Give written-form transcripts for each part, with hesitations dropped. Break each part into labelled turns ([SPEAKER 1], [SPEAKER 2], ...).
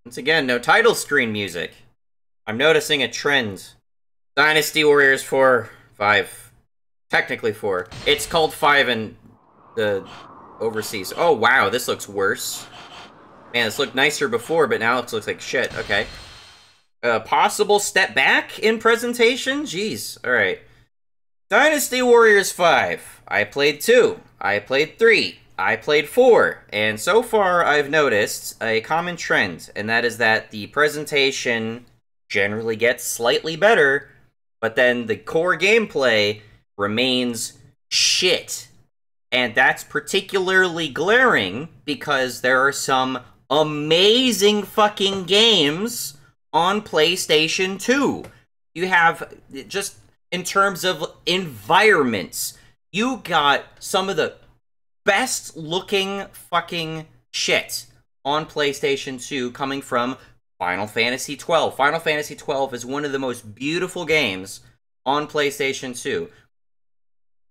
[SPEAKER 1] Once again, no title screen music. I'm noticing a trend. Dynasty Warriors 4, 5. Technically 4. It's called 5 in the overseas. Oh, wow, this looks worse. Man, this looked nicer before, but now it looks like shit. Okay. Possible step back in presentation? Jeez. Alright. Dynasty Warriors 5. I played 2. I played 3. I played 4, and so far I've noticed a common trend, and that is that the presentation generally gets slightly better, but then the core gameplay remains shit. And that's particularly glaring because there are some amazing fucking games on PlayStation 2. You have, just in terms of environments, you got some of the best looking fucking shit on PlayStation 2 coming from Final Fantasy XII. Final Fantasy XII is one of the most beautiful games on PlayStation 2.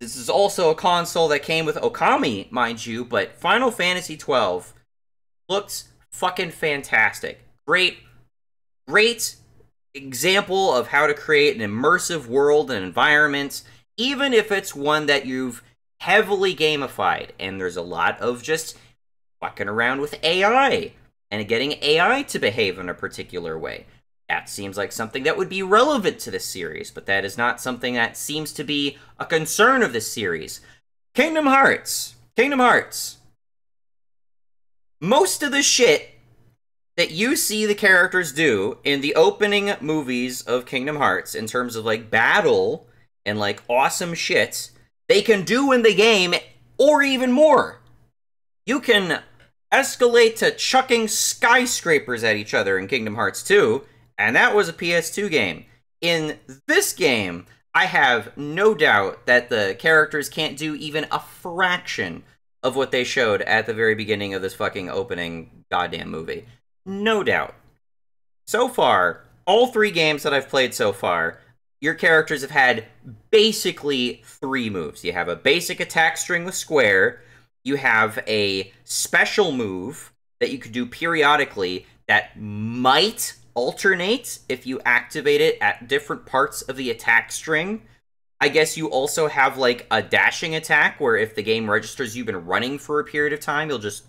[SPEAKER 1] This is also a console that came with Okami, mind you, but Final Fantasy XII looked fucking fantastic. Great example of how to create an immersive world and environment, even if it's one that you've heavily gamified, and there's a lot of just fucking around with AI and getting AI to behave in a particular way. That seems like something that would be relevant to this series, but that is not something that seems to be a concern of this series. Kingdom Hearts. Kingdom Hearts. Most of the shit that you see the characters do in the opening movies of Kingdom Hearts, in terms of, like, battle and, like, awesome shit, they can do in the game, or even more. You can escalate to chucking skyscrapers at each other in Kingdom Hearts 2, and that was a PS2 game. In this game, I have no doubt that the characters can't do even a fraction of what they showed at the very beginning of this fucking opening goddamn movie. No doubt. So far, all 3 games that I've played so far, your characters have had basically 3 moves. You have a basic attack string with square, you have a special move that you could do periodically that might alternate if you activate it at different parts of the attack string. I guess you also have, like, a dashing attack, where if the game registers you've been running for a period of time, you'll just,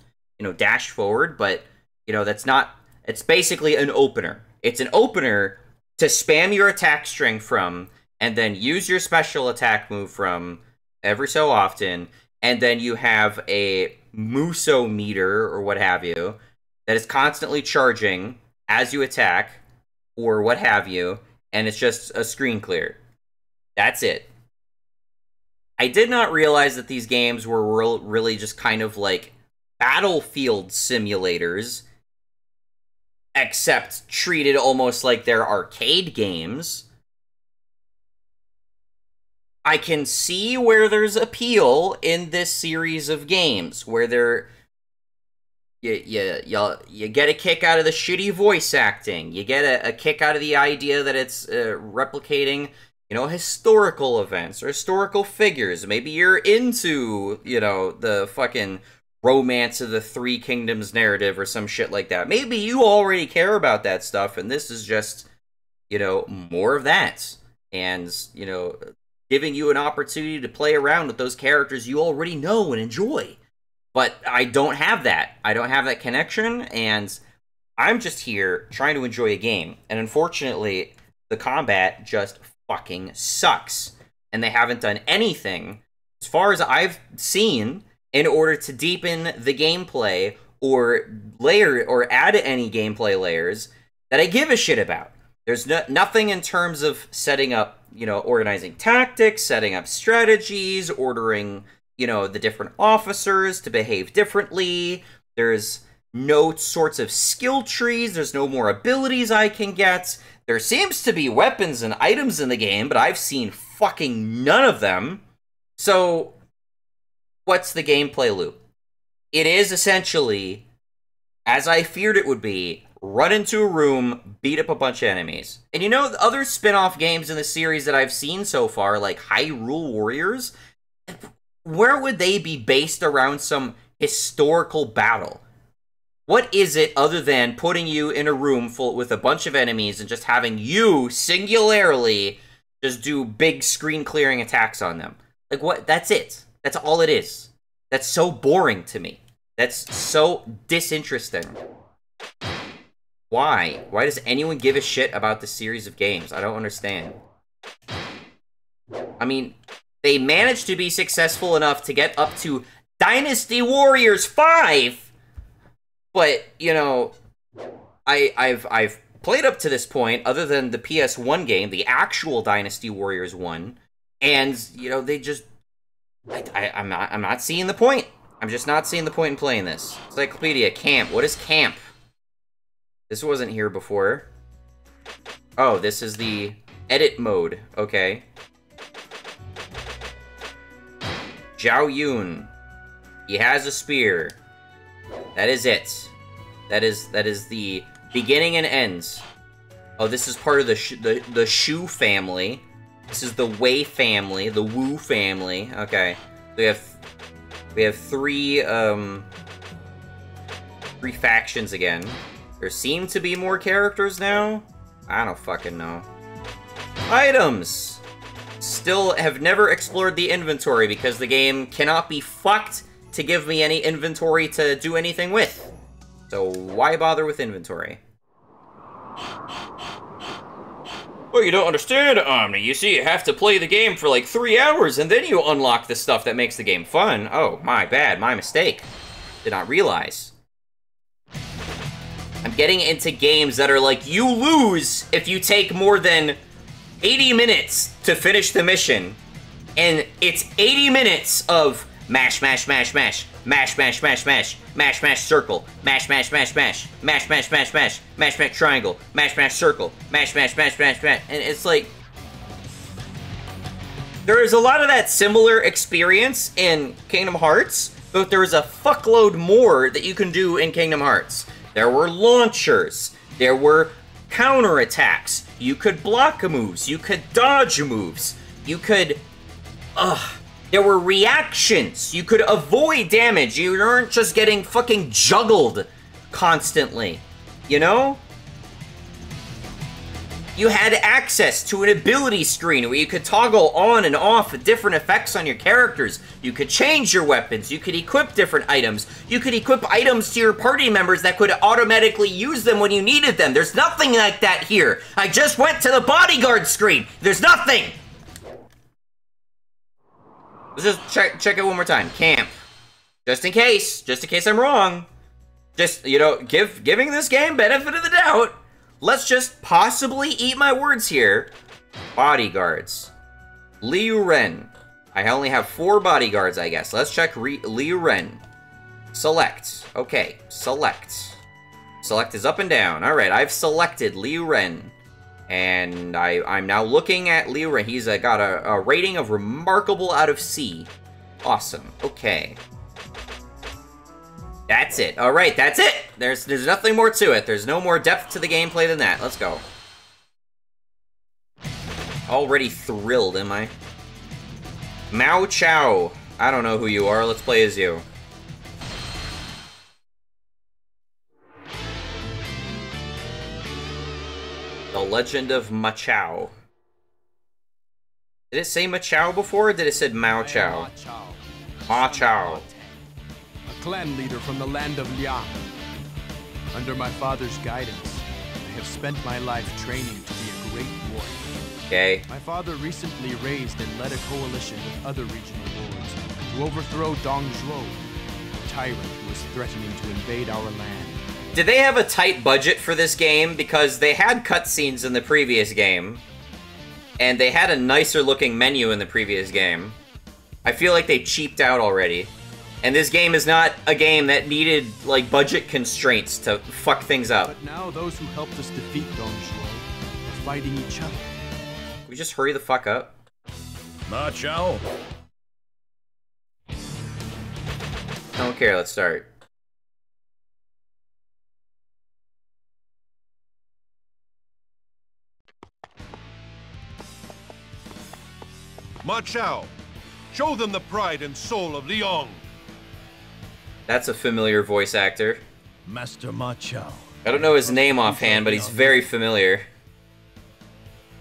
[SPEAKER 1] dash forward, but, that's not... It's basically an opener. It's an opener to spam your attack string from, and then use your special attack move from every so often, and then you have a Muso meter, or what have you, that is constantly charging as you attack, or what have you, and it's just a screen clear. That's it. I did not realize that these games were really just kind of like battlefield simulators, except treated almost like they're arcade games. I can see where there's appeal in this series of games, where you get a kick out of the shitty voice acting. You get a kick out of the idea that it's replicating, you know, historical events or historical figures. Maybe you're into, you know, the fucking Romance of the Three Kingdoms narrative or some shit like that. Maybe you already care about that stuff, and this is just, you know, more of that. And, you know, giving you an opportunity to play around with those characters you already know and enjoy. But I don't have that. I don't have that connection, and I'm just here trying to enjoy a game. And unfortunately, the combat just fucking sucks. And they haven't done anything, as far as I've seen, in order to deepen the gameplay or add any gameplay layers that I give a shit about. There's nothing in terms of setting up, you know, organizing tactics, setting up strategies, ordering, you know, the different officers to behave differently. There's no sorts of skill trees. There's no more abilities I can get. There seems to be weapons and items in the game, but I've seen fucking none of them. So, what's the gameplay loop? It is essentially, as I feared it would be, run into a room, beat up a bunch of enemies. And you know, the other spin-off games in the series that I've seen so far, like Hyrule Warriors, where would they be based around some historical battle? What is it other than putting you in a room full with a bunch of enemies and just having you singularly just do big screen clearing attacks on them? Like, what? That's it. That's all it is. That's so boring to me. That's so disinteresting. Why? Why does anyone give a shit about this series of games? I don't understand. I mean, they managed to be successful enough to get up to Dynasty Warriors 5, but, you know, I've played up to this point, other than the PS1 game, the actual Dynasty Warriors 1, and, you know, they just... I'm not seeing the point. I'm just not seeing the point in playing this. Encyclopedia, camp. What is camp? This wasn't here before. Oh, this is the edit mode. Okay. Zhao Yun. He has a spear. That is it. That is the beginning and ends. Oh, this is part of the Shu family. This is the Wei family, the Wu family. Okay. We have three factions again. There seem to be more characters now? I don't fucking know. Items! Still have never explored the inventory because the game cannot be fucked to give me any inventory to do anything with. So why bother with inventory? Well, you don't understand, Omni. You see, you have to play the game for like 3 hours and then you unlock the stuff that makes the game fun. Oh, my bad, my mistake. Did not realize. I'm getting into games that are like, you lose if you take more than 80 minutes to finish the mission. And it's 80 minutes of mash, mash, mash, mash, mash, mash, mash, mash, mash, mash, circle, mash, mash, mash, mash, mash, mash, mash, mash, mash, mash, triangle, mash, mash, circle, mash, mash, mash, mash, mash. And it's like, there is a lot of that similar experience in Kingdom Hearts, but there is a fuckload more that you can do in Kingdom Hearts. There were launchers. There were counterattacks. You could block moves. You could dodge moves. You could... There were reactions. You could avoid damage. You weren't just getting fucking juggled constantly. You know? You had access to an ability screen where you could toggle on and off different effects on your characters. You could change your weapons. You could equip different items. You could equip items to your party members that could automatically use them when you needed them. There's nothing like that here. I just went to the bodyguard screen. There's nothing. Let's just check it one more time. Camp. Just in case I'm wrong. Just, you know, giving this game benefit of the doubt. let's just possibly eat my words here. Bodyguards. Liu Ren. I only have 4 bodyguards, I guess. Let's check Liu Ren. Select. Okay, select. Select is up and down. Alright, I've selected Liu Ren. And I'm now looking at Liu Ren. He's got a rating of remarkable out of C. Awesome. Okay. That's it. Alright, that's it! There's nothing more to it. There's no more depth to the gameplay than that. Let's go. Already thrilled, am I? Mao Chow. I don't know who you are. Let's play as you. The Legend of Ma Chao. Did it say Ma Chao before, or did it say Mao Chao? Ma Chao.
[SPEAKER 2] A clan leader from the land of Liang. Under my father's guidance, I have spent my life training to be a great warrior.
[SPEAKER 1] Okay.
[SPEAKER 2] My father recently raised and led a coalition with other regional lords to overthrow Dong Zhuo, a tyrant who was threatening to invade our land.
[SPEAKER 1] Did they have a tight budget for this game? Because they had cutscenes in the previous game. And they had a nicer looking menu in the previous game. I feel like they cheaped out already. And this game is not a game that needed, like, budget constraints to fuck things up.
[SPEAKER 2] But now those who helped us defeat Dong Zhuo are fighting each other.
[SPEAKER 1] Can we just hurry the fuck up?
[SPEAKER 3] Ma Chao.
[SPEAKER 1] I don't care, let's start.
[SPEAKER 3] Ma Chao, show them the pride and soul of Liang.
[SPEAKER 1] That's a familiar voice actor.
[SPEAKER 2] Master Ma Chao.
[SPEAKER 1] I don't know his name offhand, but he's very familiar.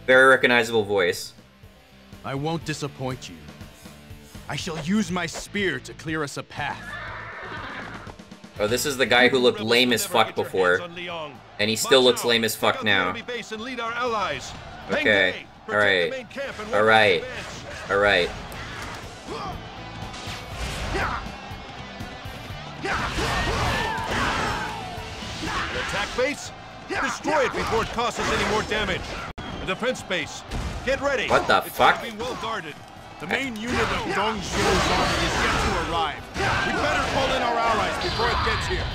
[SPEAKER 1] Very recognizable voice.
[SPEAKER 2] I won't disappoint you. I shall use my spear to clear us a path.
[SPEAKER 1] Oh, this is the guy who looked lame as fuck before. And he still looks lame as fuck now. Okay. Alright. Alright. Alright.
[SPEAKER 3] Attack base? Destroy it before it costs us any more damage. The defense base. Get ready.
[SPEAKER 1] What the fuck?
[SPEAKER 3] It's be well guarded.
[SPEAKER 2] The main unit of Dong Zhuo's army is yet to arrive. We better call in our allies before it gets here.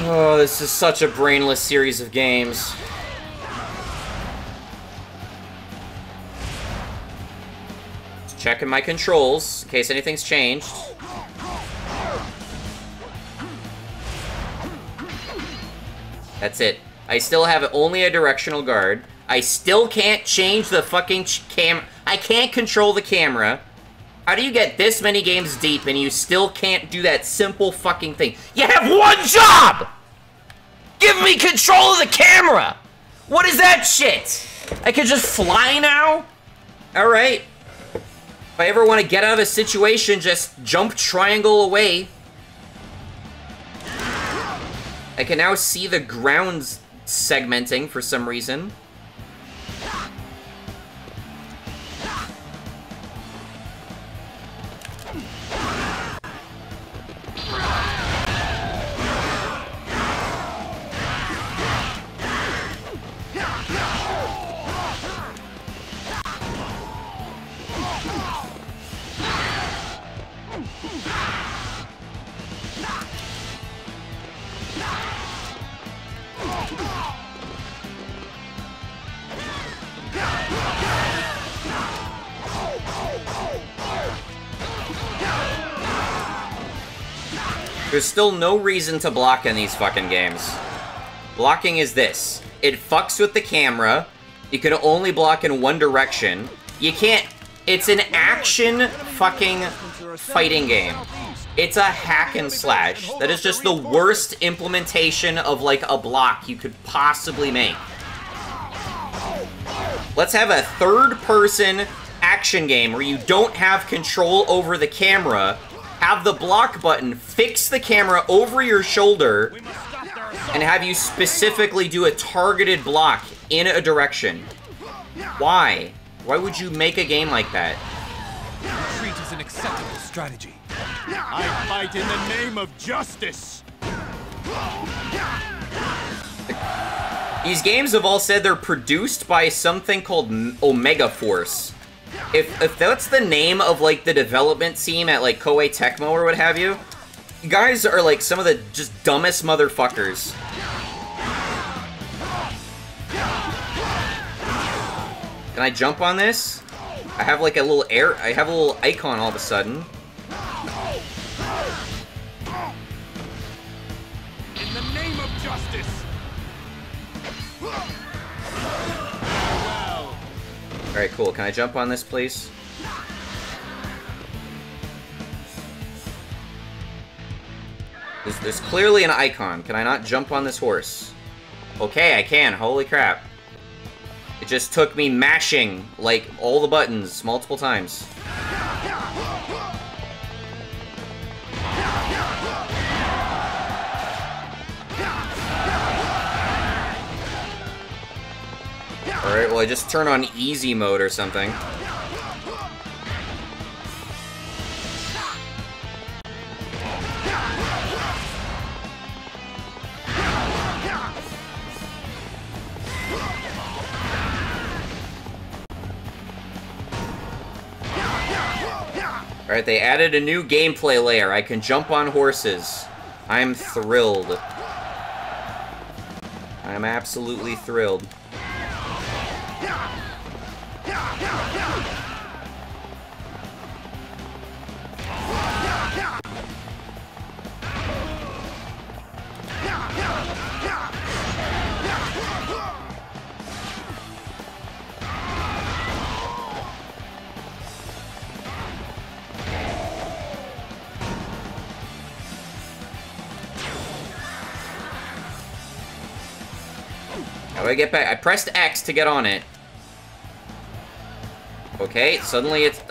[SPEAKER 1] Oh, this is such a brainless series of games. Just checking my controls in case anything's changed. That's it. I still have only a directional guard. I still can't change the fucking camera. I can't control the camera. How do you get this many games deep and you still can't do that simple fucking thing? You have one job! Give me control of the camera! What is that shit? I can just fly now? Alright. If I ever want to get out of a situation, just jump triangle away. I can now see the grounds segmenting for some reason. There's still no reason to block in these fucking games. Blocking is this. It fucks with the camera. You can only block in one direction. You can't... It's an action fucking fighting game. It's a hack and slash. That is just the worst implementation of, like, a block you could possibly make. Let's have a third-person action game where you don't have control over the camera. Have the block button fix the camera over your shoulder and have you specifically do a targeted block in a direction. Why? Why would you make a game like that?
[SPEAKER 2] Retreat is an acceptable strategy. I fight in the name of justice.
[SPEAKER 1] These games have all said they're produced by something called Omega Force. If that's the name of, like, the development team at, like, Koei Tecmo or what have you, you guys are, like, some of the just dumbest motherfuckers. Can I jump on this? I have, like, a little I have a little icon all of a sudden.
[SPEAKER 2] In the name of justice!
[SPEAKER 1] Alright, cool. Can I jump on this, please? There's clearly an icon. Can I not jump on this horse? Okay, I can. Holy crap. It just took me mashing, like, all the buttons multiple times. Alright, well, I just turn on easy mode or something. Alright, they added a new gameplay layer. I can jump on horses. I'm thrilled. I'm absolutely thrilled. How do I get back? I pressed X to get on it. Okay, suddenly it's...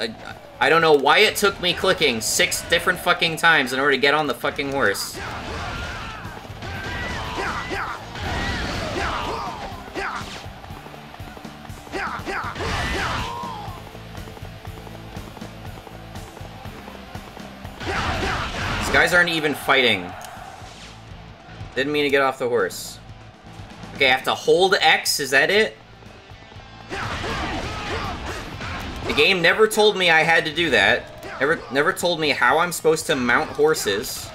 [SPEAKER 1] I don't know why it took me clicking 6 different fucking times in order to get on the fucking horse. These guys aren't even fighting. Didn't mean to get off the horse. Okay, I have to hold X, is that it? The game never told me I had to do that. Never told me how I'm supposed to mount horses.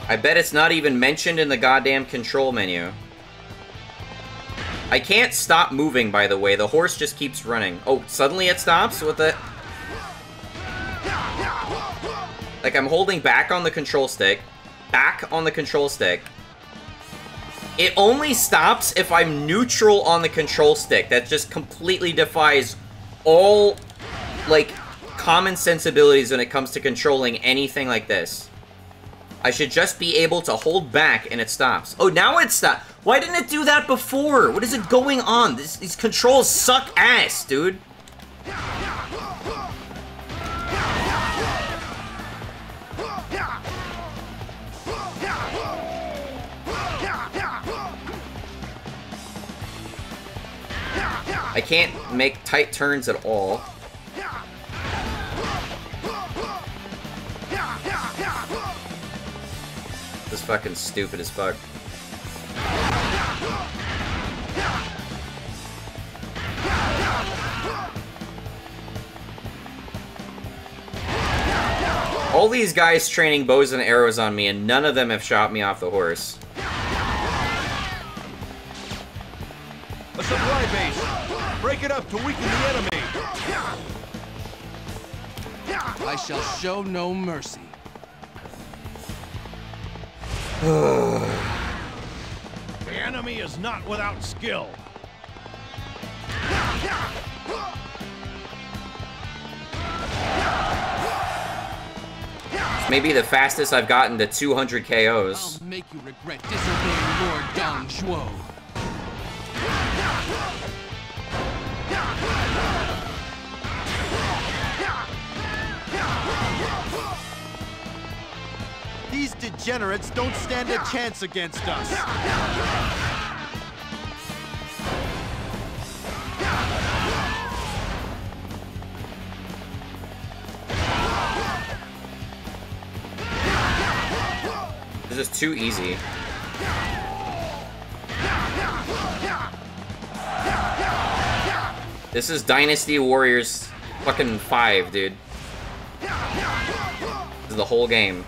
[SPEAKER 1] I bet it's not even mentioned in the goddamn control menu. I can't stop moving, by the way. The horse just keeps running. Oh, suddenly it stops? What the... Like, I'm holding back on the control stick. Back on the control stick. It only stops if I'm neutral on the control stick. That just completely defies all, like, common sensibilities when it comes to controlling anything like this. I should just be able to hold back and it stops. Oh, now it stopped. Why didn't it do that before? What is it going on? These controls suck ass, dude. I can't make tight turns at all. This is fucking stupid as fuck. All these guys training bows and arrows on me, and none of them have shot me off the horse.
[SPEAKER 3] A supply base! Break it up to weaken the enemy!
[SPEAKER 2] I shall show no mercy.
[SPEAKER 3] The enemy is not without skill.
[SPEAKER 1] It's maybe the fastest I've gotten to 200 KOs.
[SPEAKER 2] I'll make you regret disobeying Lord Dong Zhuo.
[SPEAKER 4] These degenerates don't stand a chance against us.
[SPEAKER 1] just too easy. This is Dynasty Warriors fucking 5, dude. This is the whole game.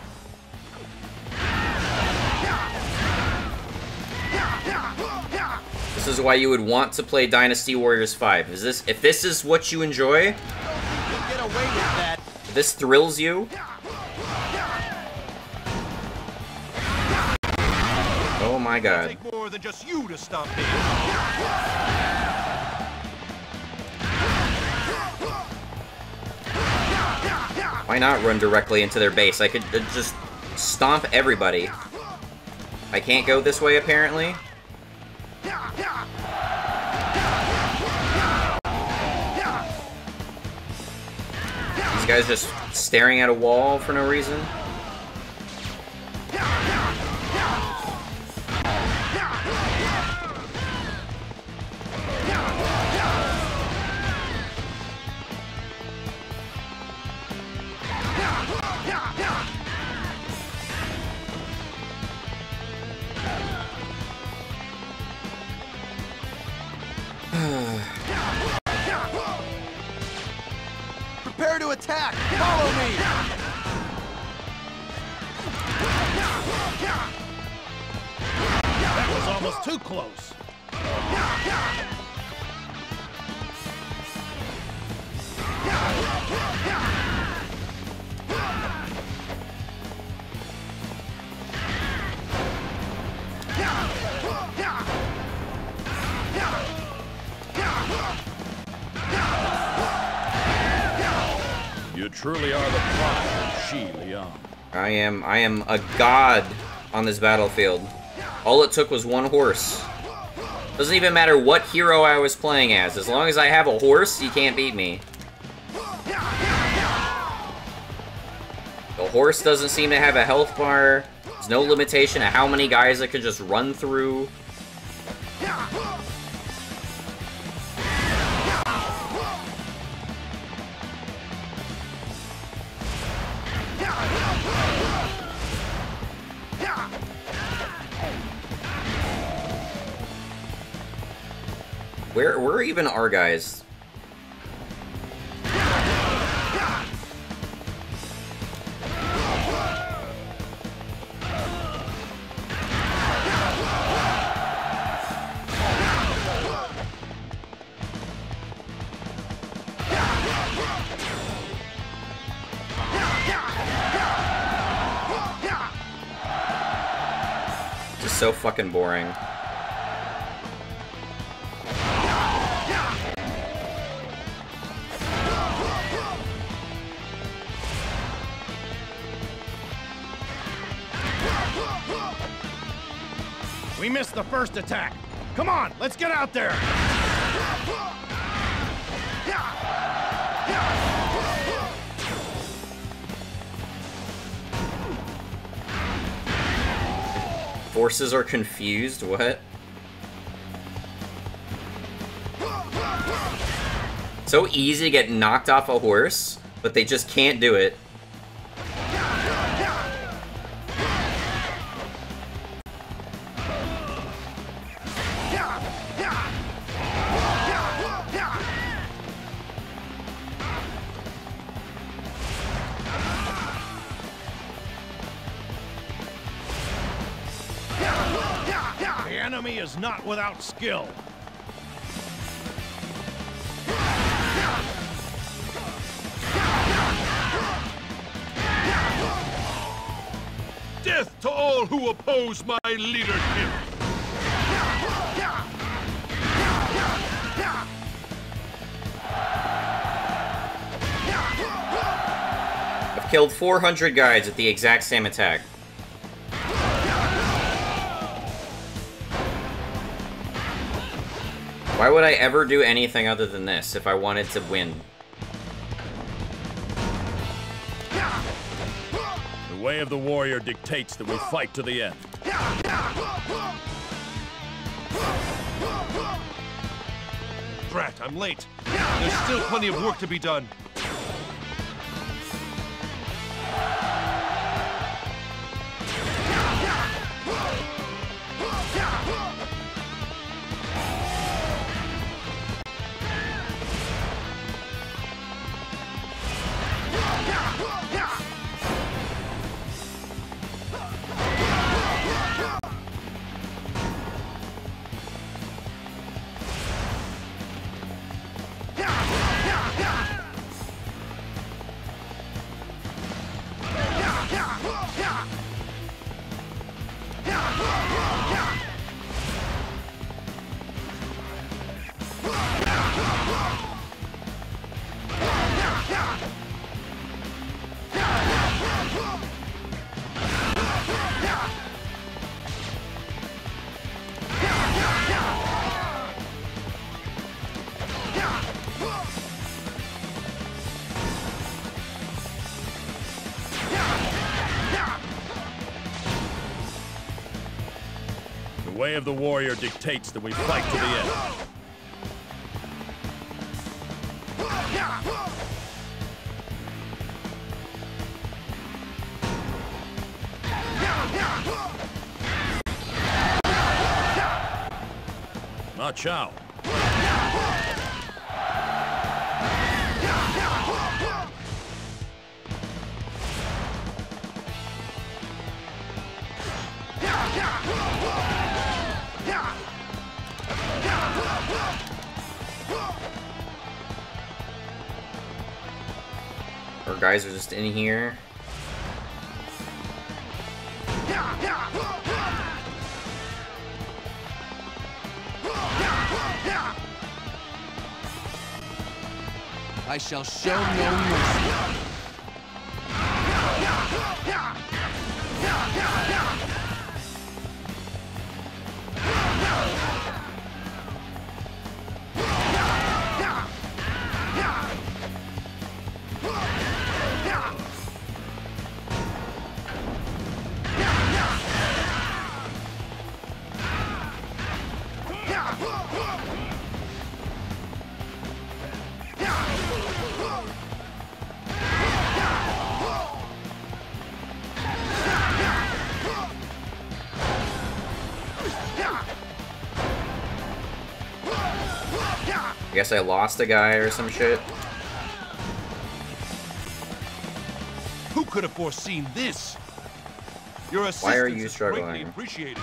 [SPEAKER 1] This is why you would want to play Dynasty Warriors 5. If this is what you enjoy?
[SPEAKER 4] You'll get away with that.
[SPEAKER 1] If this thrills you? Oh my god.
[SPEAKER 3] It'll take more than just you to stop me.
[SPEAKER 1] Why not run directly into their base? I could just stomp everybody. I can't go this way, apparently. These guys just staring at a wall for no reason.
[SPEAKER 4] Prepare to attack! Follow me!
[SPEAKER 3] That was almost too close.
[SPEAKER 5] You truly are the pride of Shi Liang.
[SPEAKER 1] I am a god on this battlefield. All it took was one horse. Doesn't even matter what hero I was playing as long as I have a horse, you can't beat me. The horse doesn't seem to have a health bar. There's no limitation of how many guys I could just run through. Where even are guys? Just so fucking boring.
[SPEAKER 3] We missed the first attack. Come on, let's get out there.
[SPEAKER 1] Forces are confused? What? So easy to get knocked off a horse, but they just can't do it.
[SPEAKER 3] The enemy is not without skill. Death to all who oppose my leadership!
[SPEAKER 1] I've killed 400 guys at the exact same attack. Why would I ever do anything other than this if I wanted to win?
[SPEAKER 5] The way of the warrior dictates that we fight to the end.
[SPEAKER 3] Drat, I'm late. There's still plenty of work to be done.
[SPEAKER 5] way of the warrior dictates that we fight to the end. Watch out.
[SPEAKER 1] Our guys are just in here.
[SPEAKER 2] I shall show no mercy.
[SPEAKER 1] I guess I lost a guy or some shit.
[SPEAKER 3] Who could have foreseen this? Your assistance
[SPEAKER 1] Why are you
[SPEAKER 3] is greatly
[SPEAKER 1] struggling?
[SPEAKER 3] appreciated.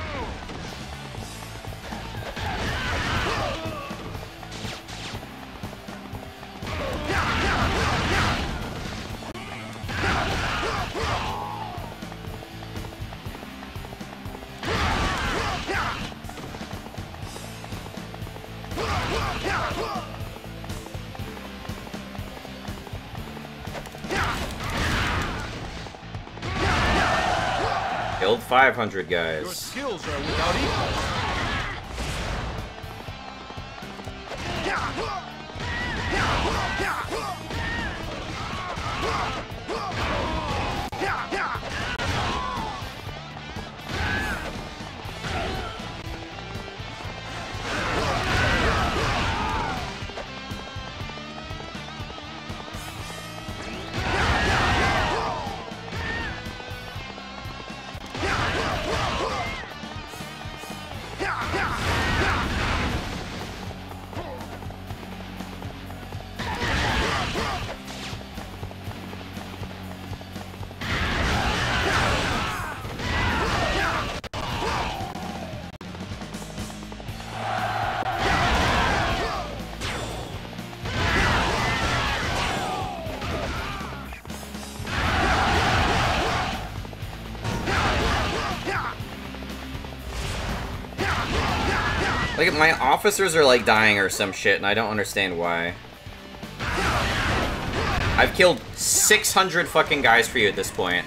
[SPEAKER 1] Killed 500
[SPEAKER 3] Your
[SPEAKER 1] guys.
[SPEAKER 3] skills are without equal.
[SPEAKER 1] Like, my officers are like dying or some shit, and I don't understand why. I've killed 600 fucking guys for you at this point.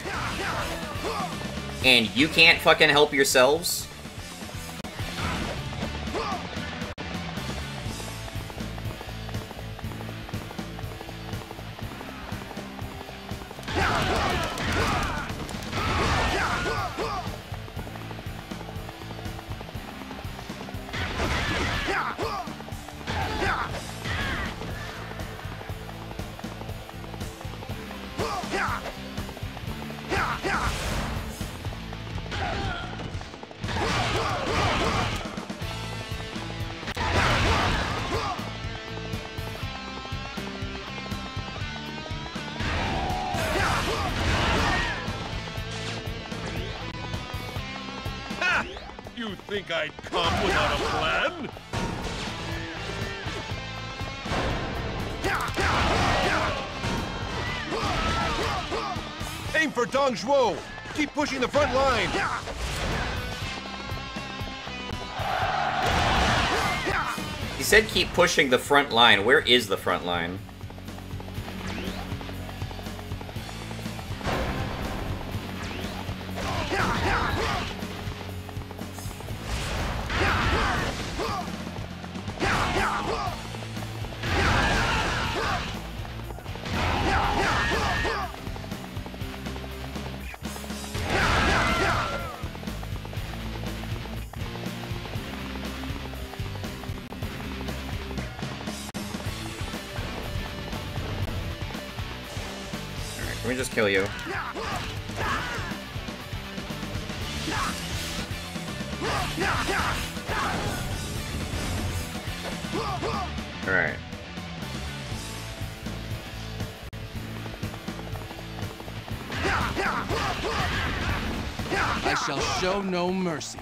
[SPEAKER 1] And you can't fucking help yourselves?
[SPEAKER 3] You think I'd come without a plan? Aim for Dong Zhuo! Keep pushing the front line!
[SPEAKER 1] He said keep pushing the front line. Where is the front line? me just kill you. Alright.
[SPEAKER 2] I shall show no mercy.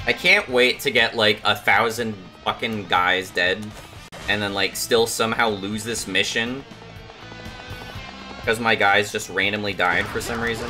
[SPEAKER 1] I can't wait to get like 1,000 fucking guys dead and then like still somehow lose this mission because my guys just randomly died for some reason.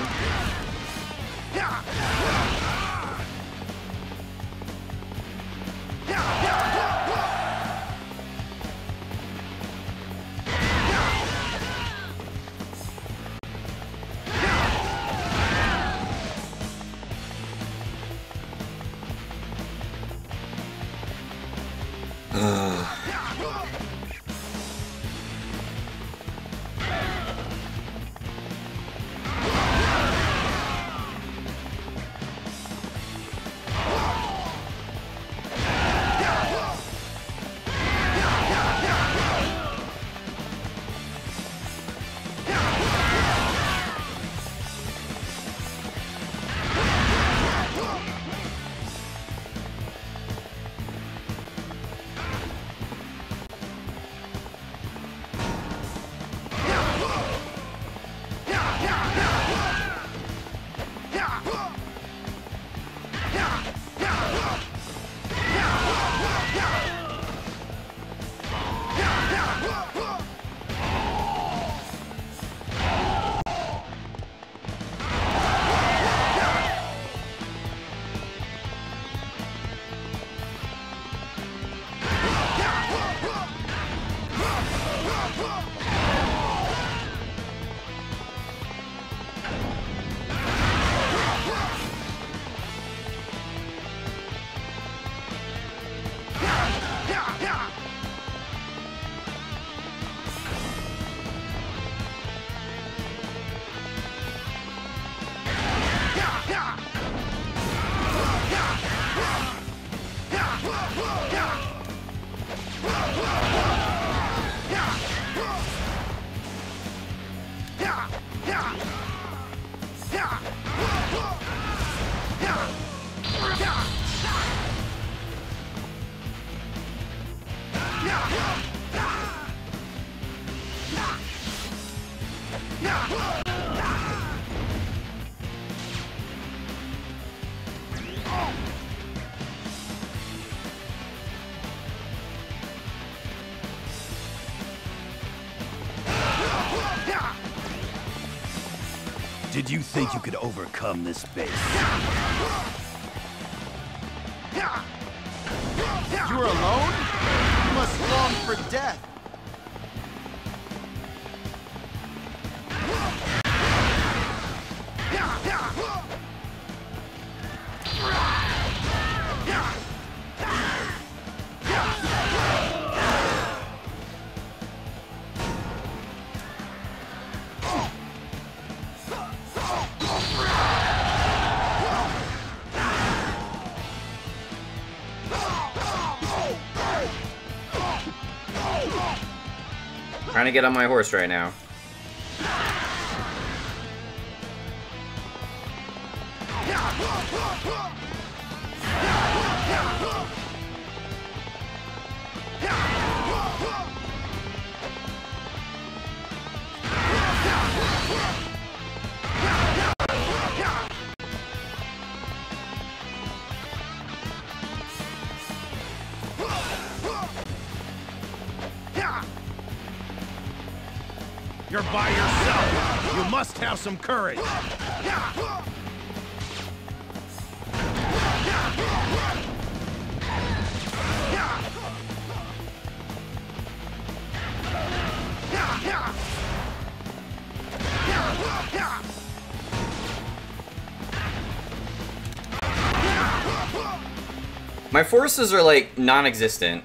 [SPEAKER 4] Did you think you could overcome this base? You're alone? You must long for death.
[SPEAKER 1] Trying to get on my horse right now.
[SPEAKER 4] You're by yourself. You must have some courage.
[SPEAKER 1] My forces are, like, non-existent.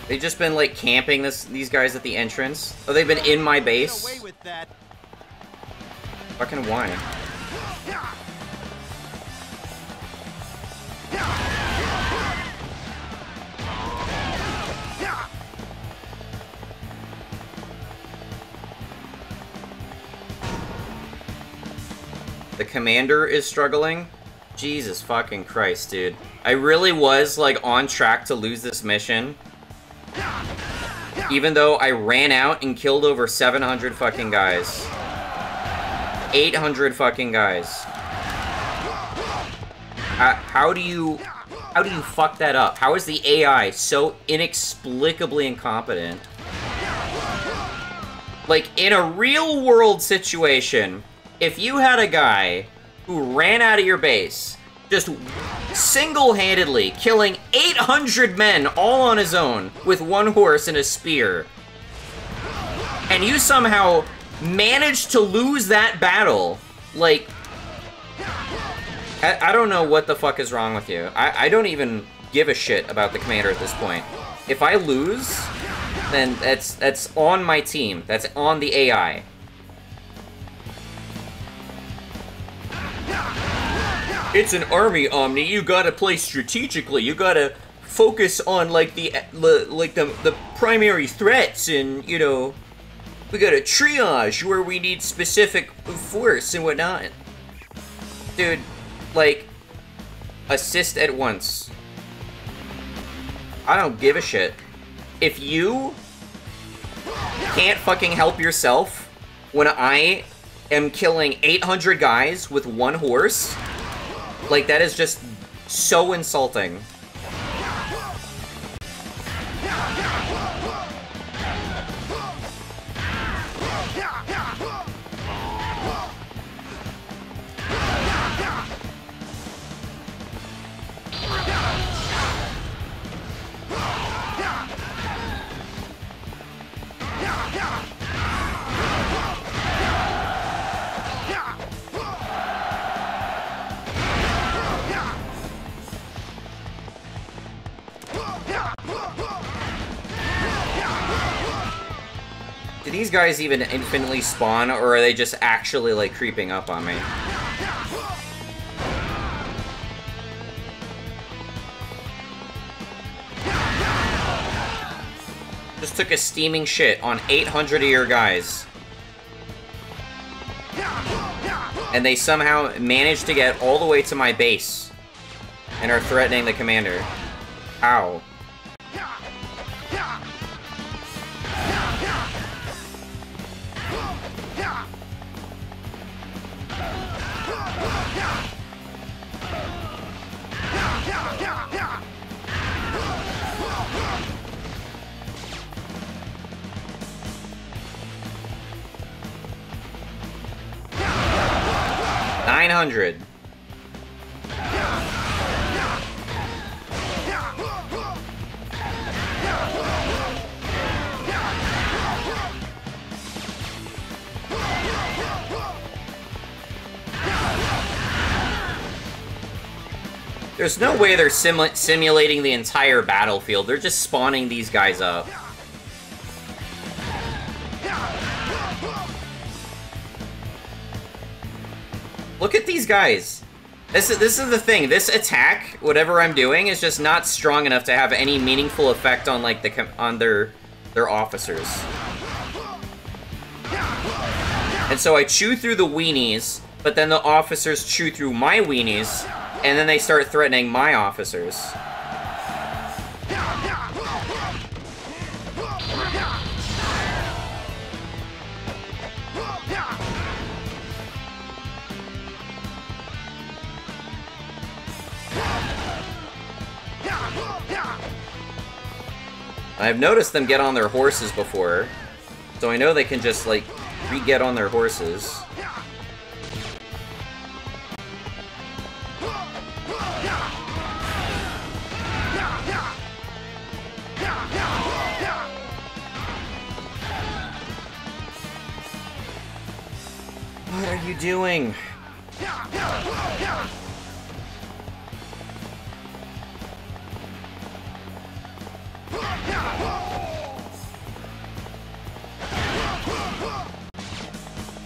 [SPEAKER 1] They've just been, like, camping these guys at the entrance. Oh, they've been in my base.
[SPEAKER 4] Get away with that.
[SPEAKER 1] Fucking why? The commander is struggling? Jesus fucking Christ, dude. I really was, like, on track to lose this mission. Even though I ran out and killed over 700 fucking guys. 800 fucking guys. How do you fuck that up? How is the AI so inexplicably incompetent? Like, in a real-world situation, if you had a guy who ran out of your base, just single-handedly killing 800 men all on his own with one horse and a spear, and you somehow managed to lose that battle, like, I don't know what the fuck is wrong with you. I don't even give a shit about the commander at this point. If I lose, then that's on my team. That's on the AI. It's an army, Omni. You gotta play strategically. You gotta focus on, like, the primary threats, and, you know, we gotta triage where we need specific force and whatnot. Dude, like, assist at once. I don't give a shit. If you can't fucking help yourself when I am killing 800 guys with one horse, like, that is just so insulting. Do these guys even infinitely spawn, or are they just actually, like, creeping up on me? Just took a steaming shit on 800 of your guys. And they somehow managed to get all the way to my base and are threatening the commander. How? $900. There's no way they're simulating the entire battlefield. They're just spawning these guys up. Look at these guys. This is the thing. This attack, whatever I'm doing, is just not strong enough to have any meaningful effect on, like, their officers. And so I chew through the weenies, but then the officers chew through my weenies, and then they start threatening my officers. I've noticed them get on their horses before, so I know they can just, like, re-get on their horses. What are you doing?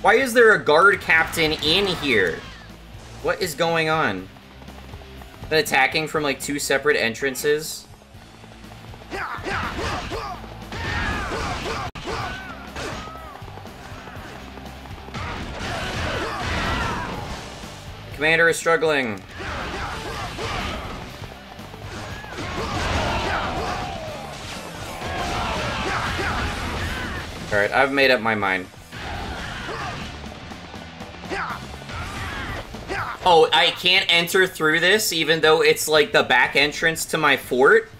[SPEAKER 1] Why is there a guard captain in here? What is going on? Been attacking from like 2 separate entrances? The commander is struggling. Alright, I've made up my mind. Oh, I can't enter through this even though it's like the back entrance to my fort?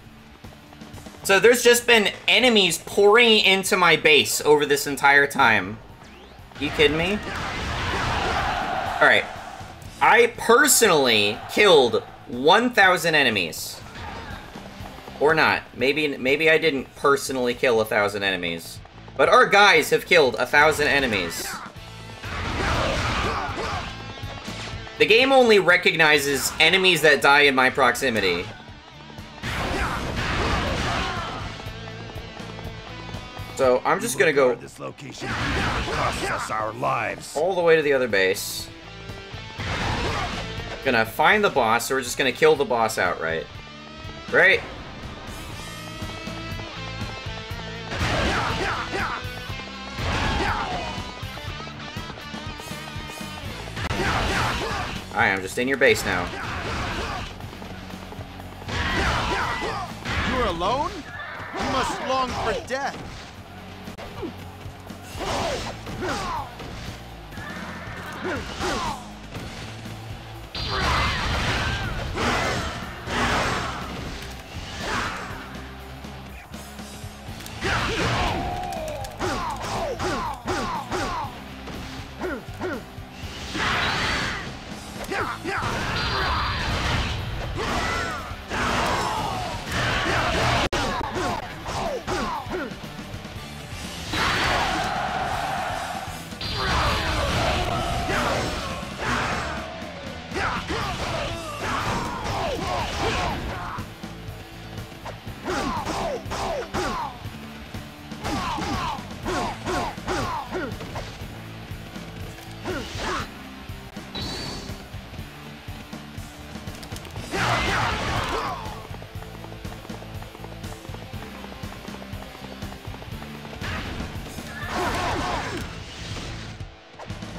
[SPEAKER 1] So there's just been enemies pouring into my base over this entire time. You kidding me? Alright. I personally killed 1,000 enemies. Or not. Maybe I didn't personally kill 1,000 enemies. But our guys have killed 1,000 enemies. The game only recognizes enemies that die in my proximity. So I'm just gonna go
[SPEAKER 3] This location costs us our lives.
[SPEAKER 1] all the way to the other base. Gonna find the boss, so we're just gonna kill the boss outright. Great. I am just in your base now.
[SPEAKER 4] You're alone? You must long for death.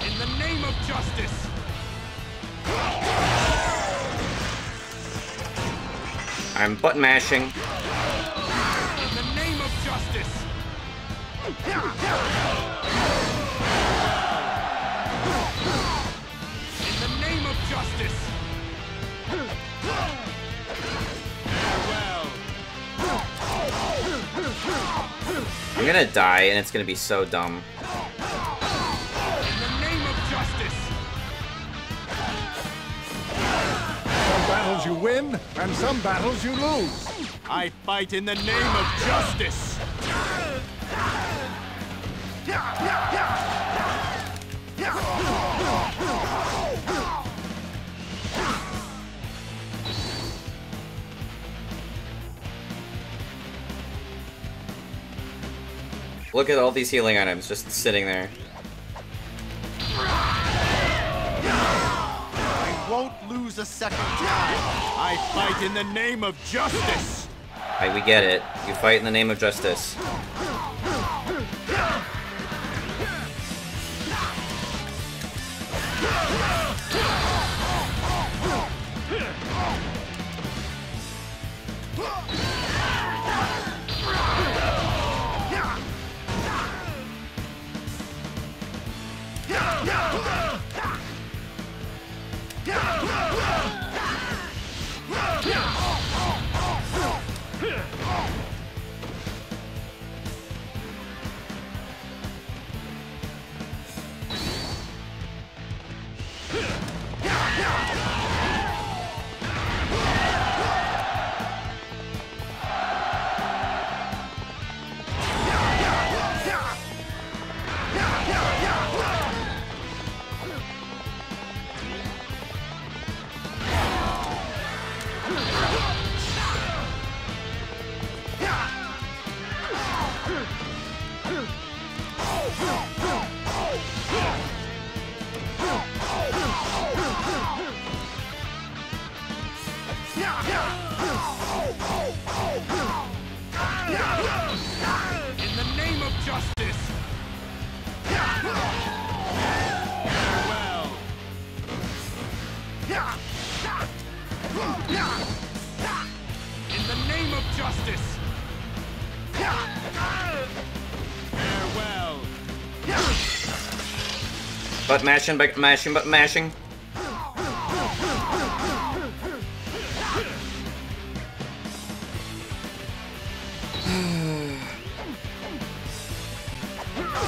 [SPEAKER 2] In the name of justice!
[SPEAKER 1] I'm button mashing.
[SPEAKER 2] In the name of justice! In the name of justice! Farewell!
[SPEAKER 1] I'm gonna die, and it's gonna be so dumb.
[SPEAKER 2] In the name of justice!
[SPEAKER 3] Some battles you win, and some battles you lose.
[SPEAKER 4] I fight in the name of justice.
[SPEAKER 1] Look at all these healing items just sitting there.
[SPEAKER 4] I won't lose a second time. I fight in the name of justice.
[SPEAKER 1] Right, we get it. You fight in the name of justice.
[SPEAKER 2] In the name of justice! Farewell! In the name of justice! Farewell!
[SPEAKER 1] Butt mashing, butt mashing, butt mashing.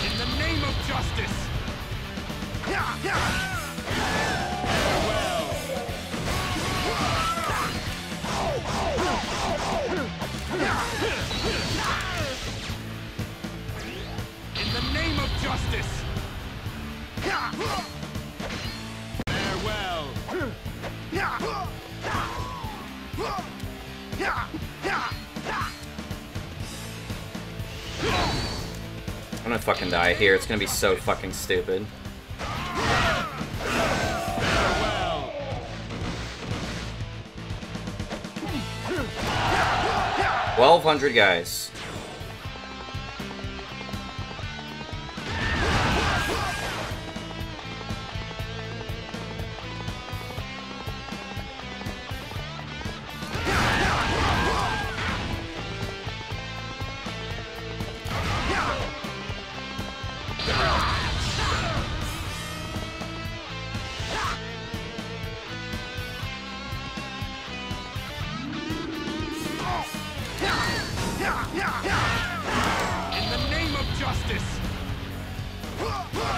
[SPEAKER 2] In the name of justice! Farewell! In the name of justice! Farewell!
[SPEAKER 1] I'm gonna fucking die here. It's gonna be so fucking stupid.
[SPEAKER 2] Farewell!
[SPEAKER 1] 1,200 guys.
[SPEAKER 2] In the name of justice! Farewell!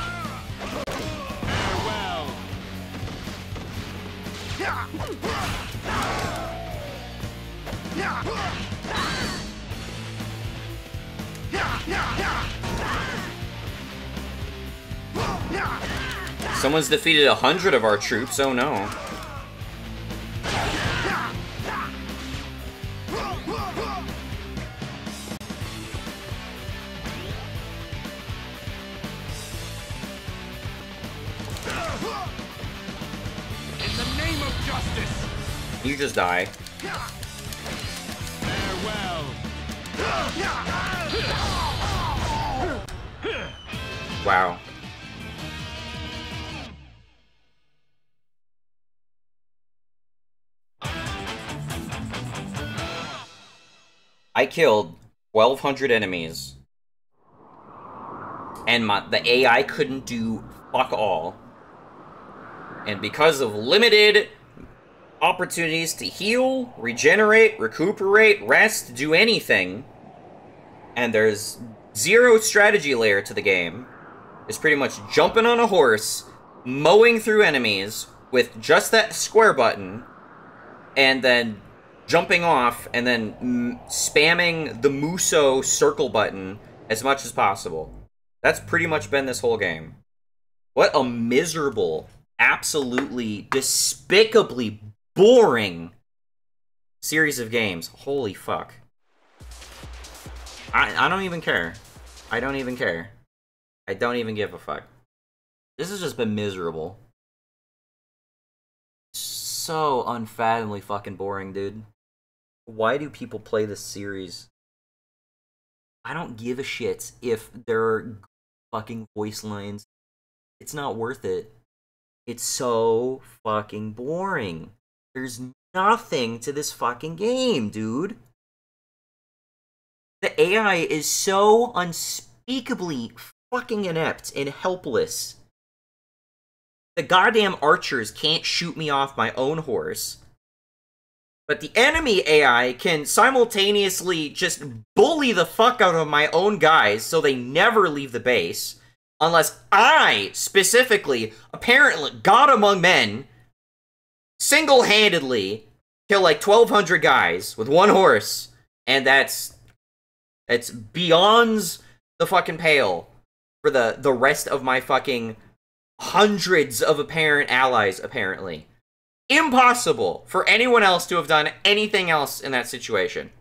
[SPEAKER 1] Someone's defeated 100 of our troops. Oh no.
[SPEAKER 2] In the name of justice!
[SPEAKER 1] You just die.
[SPEAKER 2] Farewell!
[SPEAKER 1] Wow. I killed 1,200 enemies. And the AI couldn't do fuck all. And because of limited opportunities to heal, regenerate, recuperate, rest, do anything, and there's zero strategy layer to the game, it's pretty much jumping on a horse, mowing through enemies with just that square button, and then jumping off, and then spamming the Muso circle button as much as possible. That's pretty much been this whole game. What a miserable, absolutely despicably boring series of games. Holy fuck. I don't even care. I don't even care. I don't even give a fuck. This has just been miserable. So unfathomably fucking boring, dude. Why do people play this series? I don't give a shit if there are fucking voice lines. It's not worth it. It's so fucking boring. There's nothing to this fucking game, dude. The AI is so unspeakably fucking inept and helpless. The goddamn archers can't shoot me off my own horse. But the enemy AI can simultaneously just bully the fuck out of my own guys so they never leave the base. Unless I, specifically, apparently, God among men, single-handedly kill like 1,200 guys with one horse. And it's beyond the fucking pale for the rest of my fucking hundreds of apparent allies, apparently. Impossible for anyone else to have done anything else in that situation.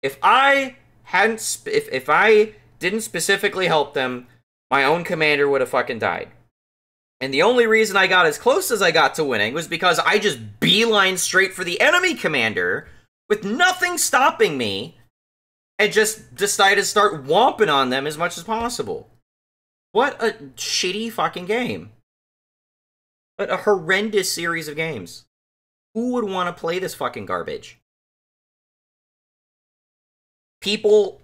[SPEAKER 1] If I hadn't, if I didn't specifically help them, my own commander would have fucking died. And the only reason I got as close as I got to winning was because I just beeline straight for the enemy commander with nothing stopping me and just decided to start whomping on them as much as possible. What a shitty fucking game. What a horrendous series of games. Who would want to play this fucking garbage? People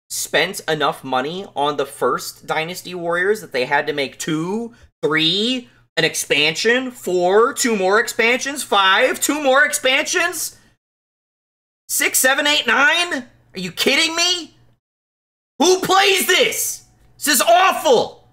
[SPEAKER 1] spent enough money on the first Dynasty Warriors that they had to make 2, 3, an expansion, 4, 2 more expansions, 5, 2 more expansions, 6, 7, 8, 9? Are you kidding me? Who plays this? This is awful!